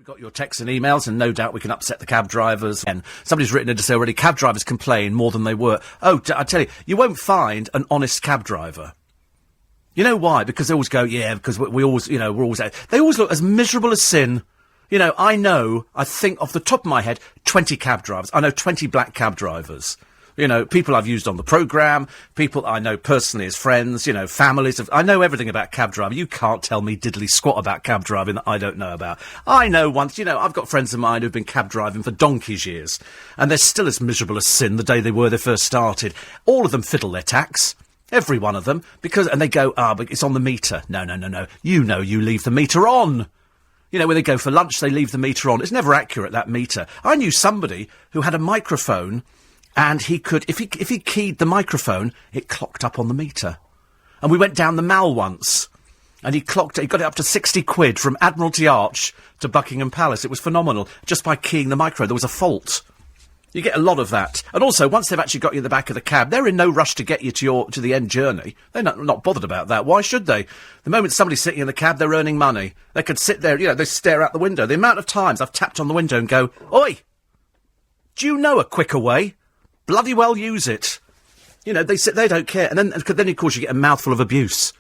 We've got your texts and emails, and no doubt we can upset the cab drivers. And somebody's written in to say already, cab drivers complain more than they were. Oh, I tell you, you won't find an honest cab driver. You know why? Because they always go, yeah, because we always, you know, we're always... They always look as miserable as sin. You know, I think off the top of my head, 20 cab drivers. I know 20 black cab drivers. You know, people I've used on the programme, people I know personally as friends, you know, families of... I know everything about cab driving. You can't tell me diddly squat about cab driving that I don't know about. I know once, you know, I've got friends of mine who've been cab driving for donkey's years, and they're still as miserable as sin the day they were they first started. All of them fiddle their tax. Every one of them. And they go, but it's on the meter. No. You know you leave the meter on. You know, when they go for lunch, they leave the meter on. It's never accurate, that meter. I knew somebody who had a microphone... And he could, if he keyed the microphone, it clocked up on the meter. And we went down the Mall once, and he got it up to 60 quid from Admiralty Arch to Buckingham Palace. It was phenomenal, just by keying the micro. There was a fault. You get a lot of that. And also, once they've actually got you in the back of the cab, they're in no rush to get you to the end journey. They're not bothered about that. Why should they? The moment somebody's sitting in the cab, they're earning money. They could sit there, you know, they stare out the window. The amount of times I've tapped on the window and go, "Oi! Do you know a quicker way? Bloody well use it." You know, they don't care. And then of course, you get a mouthful of abuse.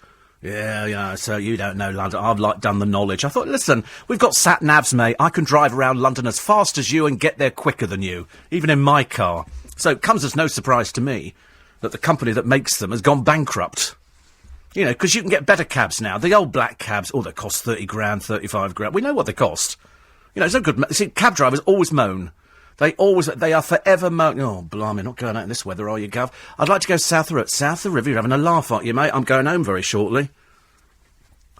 Yeah, so you don't know London. I've done the knowledge. I thought, listen, we've got sat-navs, mate. I can drive around London as fast as you and get there quicker than you, even in my car. So it comes as no surprise to me that the company that makes them has gone bankrupt. You know, because you can get better cabs now. The old black cabs, they cost 30 grand, 35 grand. We know what they cost. You know, it's no good. See, cab drivers always moan. They are forever moaning. Oh, blimey, not going out in this weather, are you, Gov? I'd like to go south of the river. You're having a laugh, aren't you, mate? I'm going home very shortly.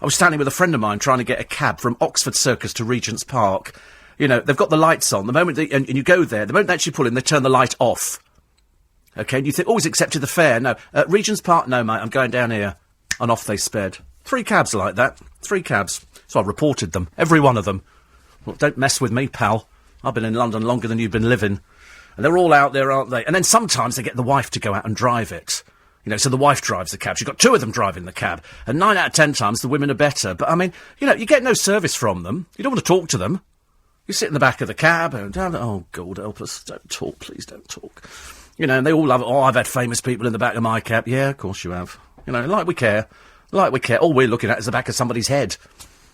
I was standing with a friend of mine trying to get a cab from Oxford Circus to Regent's Park. You know, they've got the lights on. The moment and you go there, the moment they actually pull in, they turn the light off. OK, and you think, he's accepted the fare. No, Regent's Park, no, mate, I'm going down here. And off they sped. 3 cabs like that. 3 cabs. So I reported them. Every one of them. Well, don't mess with me, pal. I've been in London longer than you've been living. And they're all out there, aren't they? And then sometimes they get the wife to go out and drive it. You know, so the wife drives the cab. You've got 2 of them driving the cab. And 9 out of 10 times the women are better. But, I mean, you know, you get no service from them. You don't want to talk to them. You sit in the back of the cab and, oh, God, help us. Don't talk, please don't talk. You know, and they all love it. Oh, I've had famous people in the back of my cab. Yeah, of course you have. You know, like we care. All we're looking at is the back of somebody's head.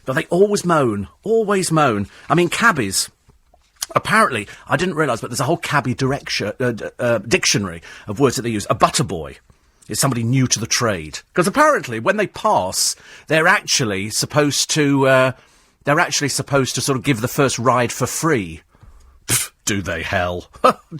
But they always moan. Always moan. I mean, cabbies... Apparently, I didn't realise, but there's a whole cabbie dictionary of words that they use. A butterboy is somebody new to the trade. Because apparently, when they pass, they're actually supposed to sort of give the first ride for free. Pfft, do they hell?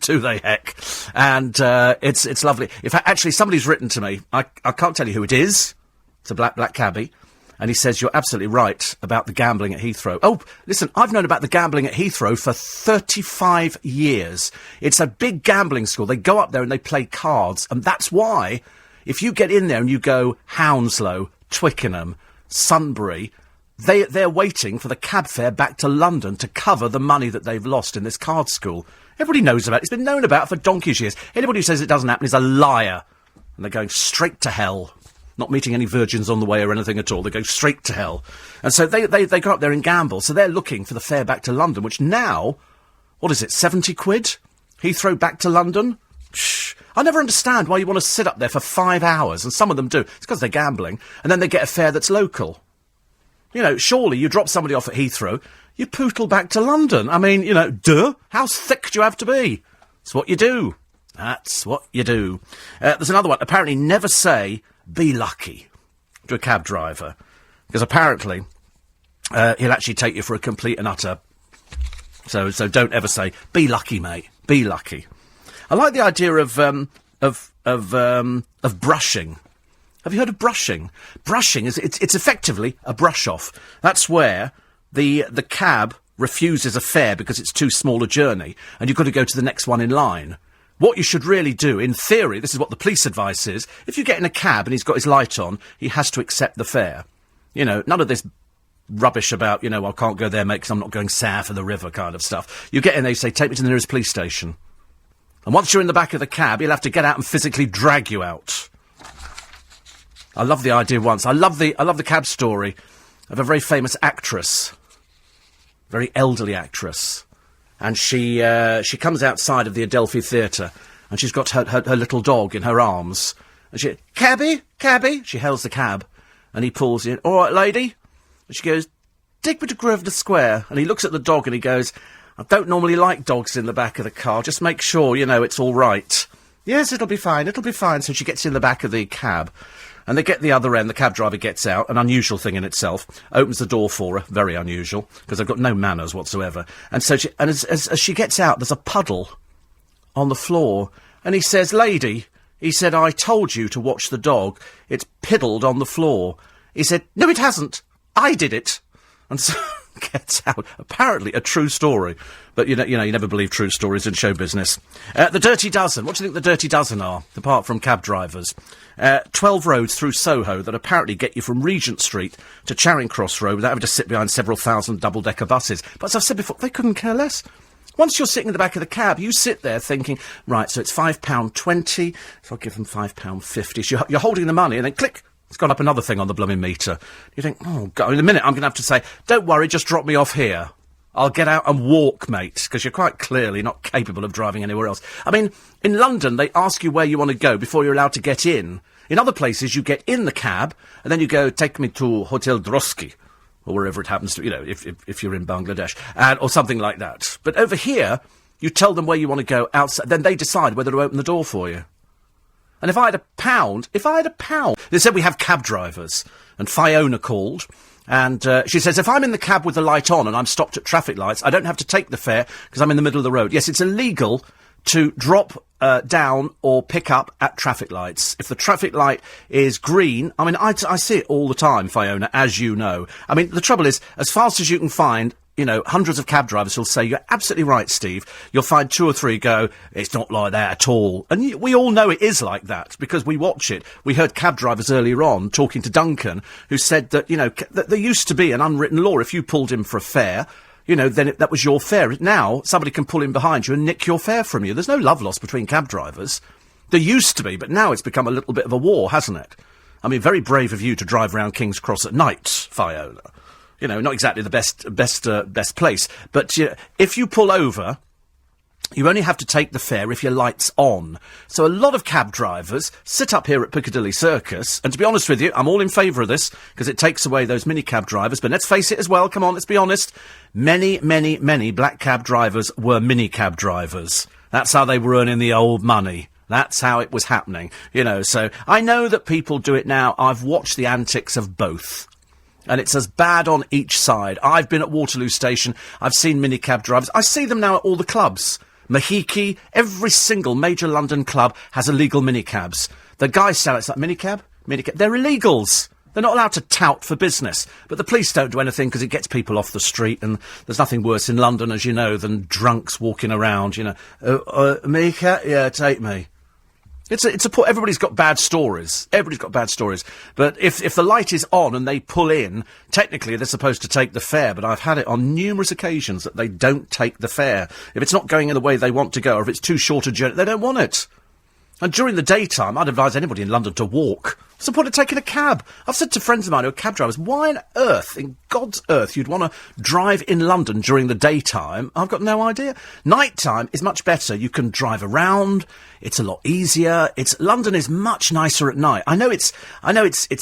Do they heck? And it's lovely. In fact, actually, somebody's written to me. I can't tell you who it is. It's a black cabbie. And he says, you're absolutely right about the gambling at Heathrow. Oh, listen, I've known about the gambling at Heathrow for 35 years. It's a big gambling school. They go up there and they play cards. And that's why, if you get in there and you go Hounslow, Twickenham, Sunbury, they're waiting for the cab fare back to London to cover the money that they've lost in this card school. Everybody knows about it. It's been known about for donkey's years. Anybody who says it doesn't happen is a liar. And they're going straight to hell. Not meeting any virgins on the way or anything at all. They go straight to hell. And so they go up there and gamble. So they're looking for the fare back to London, which now, what is it, 70 quid? Heathrow back to London? Shh. I never understand why you want to sit up there for 5 hours, and some of them do. It's because they're gambling, and then they get a fare that's local. You know, surely you drop somebody off at Heathrow, you pootle back to London. I mean, you know, duh? How thick do you have to be? It's what you do. That's what you do. There's another one. Apparently never say... be lucky to a cab driver, because apparently he'll actually take you for a complete and utter. So don't ever say be lucky, mate. Be lucky. I like the idea of brushing. Have you heard of brushing? Brushing is it's effectively a brush off. That's where the cab refuses a fare because it's too small a journey, and you've got to go to the next one in line. What you should really do, in theory, this is what the police advice is, if you get in a cab and he's got his light on, he has to accept the fare. You know, none of this rubbish about, you know, I can't go there, mate, because I'm not going south of the river kind of stuff. You get in there, you say, take me to the nearest police station. And once you're in the back of the cab, he'll have to get out and physically drag you out. I love the idea once. I love the cab story of a very famous actress very elderly actress. And she comes outside of the Adelphi Theatre, and she's got her little dog in her arms. And she, cabby, she hails the cab, and he pulls in, all right, lady? And she goes, take me to Grosvenor Square. And he looks at the dog and he goes, I don't normally like dogs in the back of the car, just make sure, it's all right. Yes, it'll be fine. So she gets in the back of the cab, and they get the other end, the cab driver gets out, an unusual thing in itself, opens the door for her, very unusual, because they've got no manners whatsoever. And so as she gets out, there's a puddle on the floor, and he says, lady, he said, I told you to watch the dog. It's piddled on the floor. He said, no, it hasn't. I did it. And so gets out. Apparently a true story. But, you never believe true stories in show business. The Dirty Dozen. What do you think the Dirty Dozen are, apart from cab drivers? 12 roads through Soho that apparently get you from Regent Street to Charing Cross Road without having to sit behind several thousand double-decker buses. But as I've said before, they couldn't care less. Once you're sitting in the back of the cab, you sit there thinking, right, so it's £5.20, so I'll give them £5.50. So you're holding the money, and then click, it's gone up another thing on the blooming meter. You think, oh, God, in a minute I'm going to have to say, don't worry, just drop me off here. I'll get out and walk, mate, because you're quite clearly not capable of driving anywhere else. I mean, in London, they ask you where you want to go before you're allowed to get in. In other places, you get in the cab, and then you go, take me to Hotel Drosky, or wherever it happens to, if you're in Bangladesh, or something like that. But over here, you tell them where you want to go outside, then they decide whether to open the door for you. And if I had a pound, they said we have cab drivers, and Fiona called, and she says, if I'm in the cab with the light on and I'm stopped at traffic lights, I don't have to take the fare because I'm in the middle of the road. Yes, it's illegal to drop down or pick up at traffic lights. If the traffic light is green, I mean, I see it all the time, Fiona, as you know. I mean, the trouble is, as fast as you can find, hundreds of cab drivers will say, you're absolutely right, Steve. You'll find 2 or 3 go, it's not like that at all. And we all know it is like that, because we watch it. We heard cab drivers earlier on talking to Duncan, who said that, that there used to be an unwritten law. If you pulled him for a fare, then that was your fare. Now, somebody can pull in behind you and nick your fare from you. There's no love lost between cab drivers. There used to be, but now it's become a little bit of a war, hasn't it? I mean, very brave of you to drive around King's Cross at night, Fiona. Not exactly the best place. But if you pull over, you only have to take the fare if your light's on. So a lot of cab drivers sit up here at Piccadilly Circus, and to be honest with you, I'm all in favour of this, because it takes away those mini cab drivers, but let's face it as well, come on, let's be honest. Many, many, many black cab drivers were mini cab drivers. That's how they were earning the old money. That's how it was happening. So I know that people do it now. I've watched the antics of both. And it's as bad on each side. I've been at Waterloo Station. I've seen minicab drivers. I see them now at all the clubs. Mahiki, every single major London club has illegal minicabs. The guys sell it, it's like, minicab? They're illegals. They're not allowed to tout for business. But the police don't do anything because it gets people off the street, and there's nothing worse in London, as you know, than drunks walking around, minicab? Yeah, take me. Everybody's got bad stories. But if the light is on and they pull in, technically they're supposed to take the fare, but I've had it on numerous occasions that they don't take the fare. If it's not going in the way they want to go, or if it's too short a journey, they don't want it. And during the daytime, I'd advise anybody in London to walk. What's the point of taking a cab? I've said to friends of mine who are cab drivers, why on earth, in God's earth, you'd want to drive in London during the daytime? I've got no idea. Nighttime is much better. You can drive around. It's a lot easier. London is much nicer at night. I know it's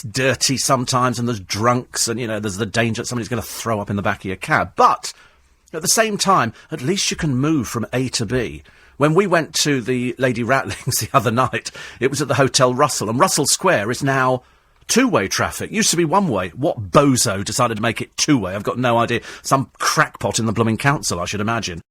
dirty sometimes, and there's drunks, and there's the danger that somebody's going to throw up in the back of your cab. But at the same time, at least you can move from A to B. When we went to the Lady Rattlings the other night, it was at the Hotel Russell, and Russell Square is now two-way traffic. Used to be one-way. What bozo decided to make it two-way? I've got no idea. Some crackpot in the blooming council, I should imagine.